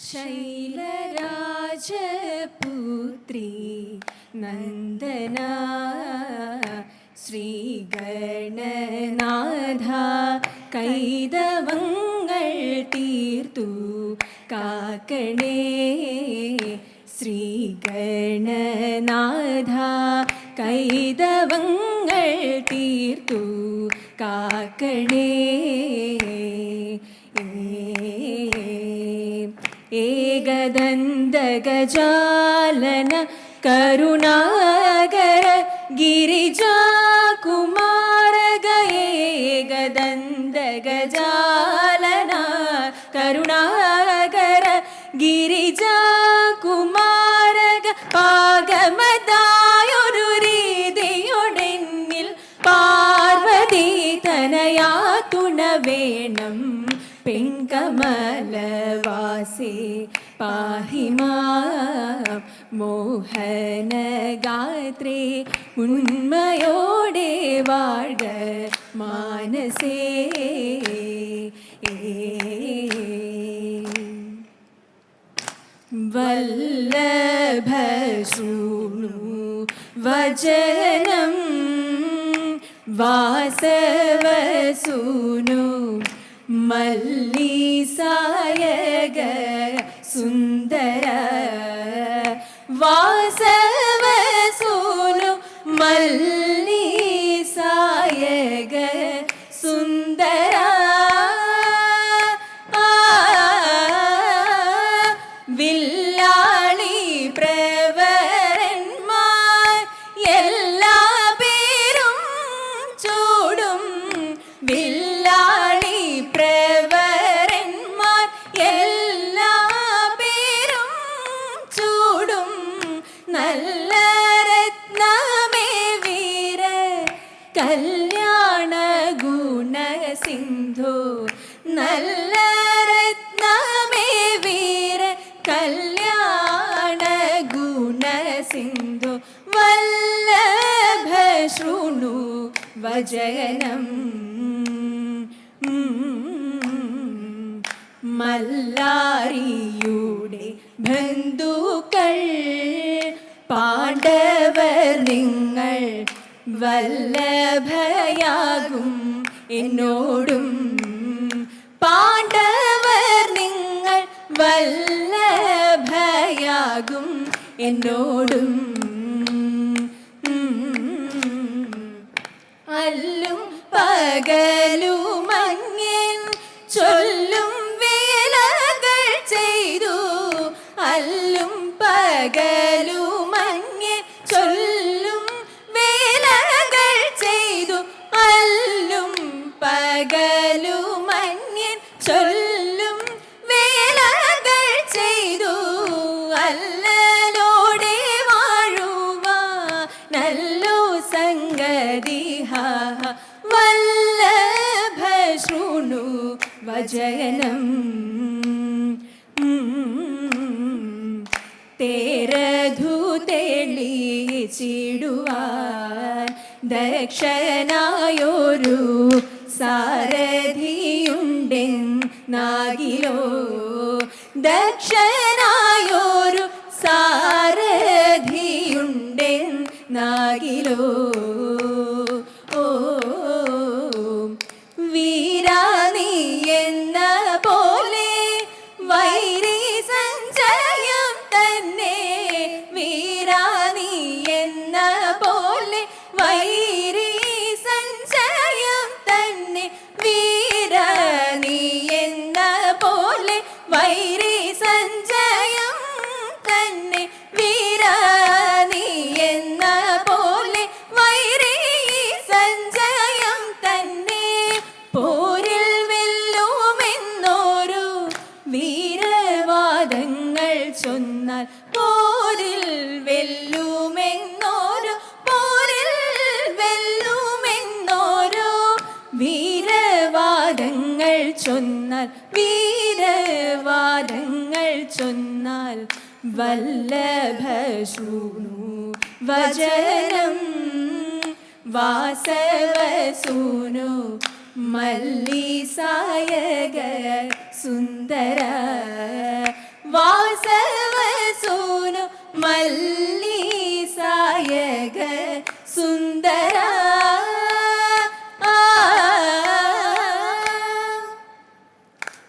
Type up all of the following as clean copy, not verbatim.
ശൈലരാജപുത്രി നന്ദന ശ്രീഗണനാഥ കൈതവങ്ങൾ തീർത്തു കാക്കണേ. ശ്രീഗണനാഥ കൈതവങ്ങൾ തീർത്തു കാക്കണേ. ഏകദന്തഗജാലന കരുണാകര ഗിരിജാകുമാരക ഏകദന്തഗജാലന കരുണാകര ഗിരിജാകുമാരക പാകമതായൊരു രീതിയൊടെന്നിൽ പാർവതി തനയാ തുണ വേണം. പെൺകമലവാസേ പാഹി മാം മോഹനഗാത്രേ ഉന്മയോടെ വാഴ്ക മാനസേ. വല്ലഭശൃണു വചനം വാസവസൂനു മല്ലീസായക സുന്ദര വാസവസൂനു മല്ലീസായക സുന്ദര വില്ലാളി പ്രവരന്മാർ എല്ലാ പേരും ചൂടും. വില്ലാളി പ്രവരന്മാർ എല്ലാ പേരും ചൂടും. നല്ല രത്നമേ വീര കല്യാണ ഗുണസിന്ധു. നല്ല രത്നമേ വീര കല്യാണ ഗുണസിന്ധു. വല്ലഭശൃണു വചനം മല്ലാരിയുടെ ബന്ധുക്കൾ പാണ്ഡവർ നിങ്ങൾ വല്ലഭയാകും എന്നോടും. പാണ്ഡവർ നിങ്ങൾ വല്ലഭയാകും എന്നോടും. അല്ലും പകലുമങ്ങൻ ചൊല്ലും വേലകൾ ചെയ്തു. അല്ലും പകലുമങ്ങൻ ചൊല്ലും വേലകൾ ചെയ്തു. അല്ലും പകലുമങ്ങൻ ചൊല്ലും വേലകൾ ചെയ്തു. അല്ലലോടെ വാഴുവ നല്ലു സംഗതി വല്ലഭശൃണു വചനം. തേരധു തെളിച്ചിടുവാൻ ദക്ഷനായൊരു സാരഥിയുണ്ടെന്നാകിലോ. ദക്ഷനായൊരു സാരഥിയുണ്ടെന്നാകിലോ. വീരാനി എന്ന പോലെ വൈരി സഞ്ചയം തന്നെ. വീരാനി എന്ന പോലെ വൈരി സഞ്ചയം തന്നെ. വീരാനി എന്ന പോലെ വൈരി സഞ്ചയം തന്നെ. വീരാനി എന്ന പോലെ വൈരി സഞ്ചയം തന്നെ. പോരിൽ വെല്ലുമെന്നോരു വീരവാദങ്ങൾ ചൊന്നാൽ. പോരിൽ വെല്ലുമെന്നോരു പോരിൽ വെല്ലുമെന്നോരോ വീരവാദങ്ങൾ ചൊന്നാൽ. വീരവാദങ്ങൾ ചൊന്നാൽ. വല്ലഭശൃണു വചനം വാസവസൂനു മല്ലീസായക സുന്ദര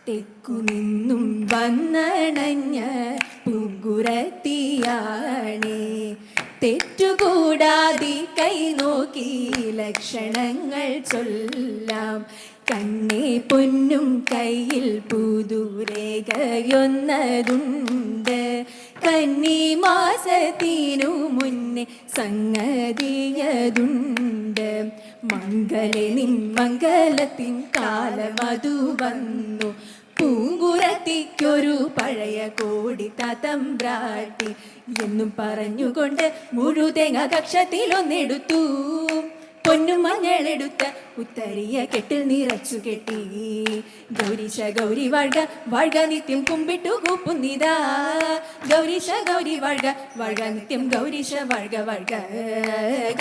തെക്കുനിന്നും വന്നണഞ്ഞ പൂങ്കുരത്തിയാണേ, തെറ്റുകൂടാതെ കൈ നോക്കി ലക്ഷണങ്ങൾ ചൊല്ലാം. കണ്ണേ പൊന്നും കയ്യിൽ പുതുരേഖയൊന്നതുണ്ട്, കന്നി മാസത്തിനു മുന്നേ സംഗതിയതുണ്ട്. മംഗളെ നിൻ മംഗളത്തിൻ കാലമതു വന്നു, പൂങ്കുരത്തിക്കൊരു പഴയ കോടി തതമ്പ്രാട്ടി എന്നും പറഞ്ഞുകൊണ്ട് മുഴുതേങ്ങ കക്ഷത്തിലൊന്നെടുത്തു. പൊന്നും മഞ്ഞളെടുത്ത ഉത്തരിയ കെട്ടിൽ നിറച്ചു കെട്ടി. ഗൗരീശ ഗൗരി വാഴ്ക വാഴ്ക നിത്യം കുമ്പിട്ടു കൂപ്പുന്നിതാ. ഗൗരീശ ഗൗരി വാഴ്ക വാഴ്ക നിത്യം ഗൗരീശ വാഴ്ക വാഴ്ക.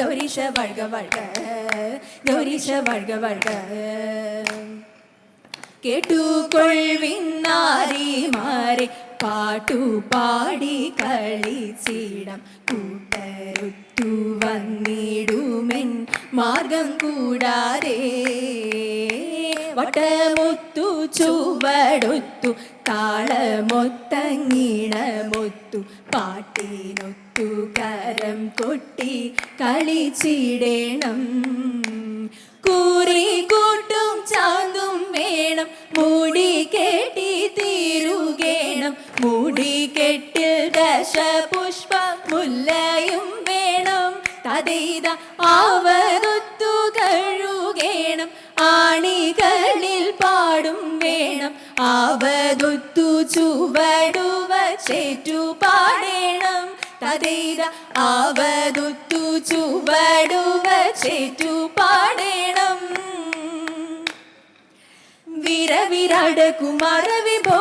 ഗൗരീശ വാഴ്ക വാഴ്ക ഗൗരീശ വാഴ്ക വാഴ്ക. കേട്ടുകൊള്ളിന്നാരിമാരെ പാട്ടുപാടി കളിച്ചിടം, കൂട്ടരുത്തു വന്നിടുമെൻ മാർഗം കൂടാതെ. വട്ടമൊത്തു ചുവടൊത്തു താളമൊത്തങ്ങിണമൊത്തു, പാട്ടിനൊത്തു കരം കൊട്ടി കളിച്ചിടേണം. കൂറി കൂട്ടും ചാന്തും വേണം, മൂടി കെട്ടി തീരുകേണം. മൂടി കെട്ടിൽ ദശപുഷ്പ മുല്ലയും വേണം, തതൈത ആവതൊത്തു കഴുകേണം. ആണികളിൽ പാടും വേണം, ആവതൊത്തു ചുവടുവ ചേറ്റു പാടേണം. തതൈത ആവതൊത്തു ചുവടുവ ചേറ്റു പാടേണം. വിരവിരാട കുമാര വിഭോ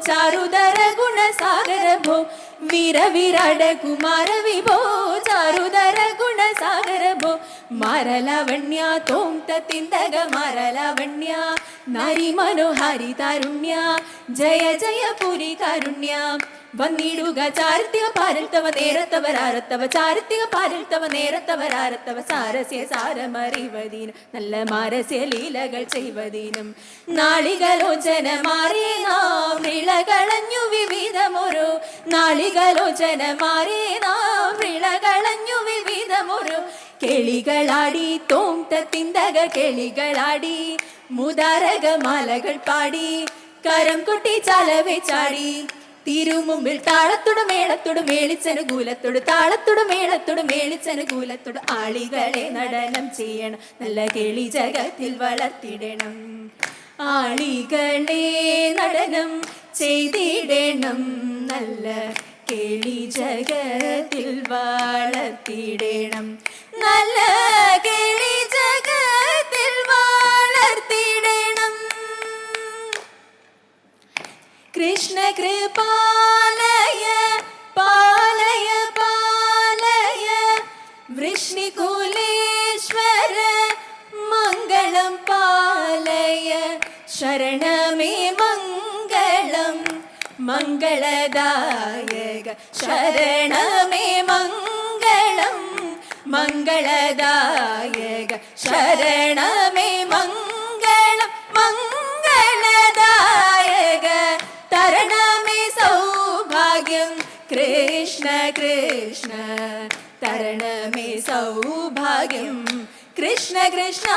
ചാരുധര ഗുണസാഗര ഭോ. വിരവിരാട കുമാര വിഭോ ചാരുധര ഗുണസാഗര ഭോ. മാരലാവണ്യ തോം തിന്തക മാരലാവണ്യ, നാരി മനോഹാരി താരുണ്യ, ജയ ജയ പുരി കാരുണ്യ. വന്നിടുക ചാരിത്യ പാരൽത്തവ നേരത്തവരാരത്തവ, ചാരിത്യ പാരൽത്തവ നേരത്തവരാരത്തവ. സാരസ്യ സാരമറിവതീനും നല്ല മാരസ്യ ലീലകൾ ചെയ്വതീനും. നാളികലോചന മാറി നാം വിളകളഞ്ഞു വിവിധമൊരു, നാളികലോചന മാറി നാം വിളകളഞ്ഞു വിവിധമൊരു. കിളികളാടി തോം തിന്തക കിളികളാടി, മുതാരക മാലകൾ പാടി കരം കൊട്ടി ചലവെ ചാടി. തിരുമുമ്പിൽ താളത്തോട് മേളത്തോട് മേളിച്ചനുകൂലത്തോട്, താളത്തോട് മേളത്തോട് മേളിച്ചനുകൂലത്തോട് ആളികളെ നടനം ചെയ്യണം, നല്ല കിളി ജഗത്തിൽ വളർത്തിടണം. ആളികളെ നടനം ചെയ്തിടണം, നല്ല കിളി ജഗത്തിൽ വളർത്തിടണം. നല്ല കിളി ജഗത്തിൽ വളർത്തിടണം. കൃഷ്ണ കൃപാലയ പാലയ പാലയ, വൃഷ്ണികുലേശ്വര മംഗളം പാലയ. ശരണമേ മംഗളം മംഗളദായക, ശരണമേ മംഗളം മംഗളദായക. ശരണമേ മംഗളം മംഗളദായക. തരണമേ സൗഭാഗ്യം കൃഷ്ണ കൃഷ്ണ, തരണമേ സൗഭാഗ്യം കൃഷ്ണ കൃഷ്ണ.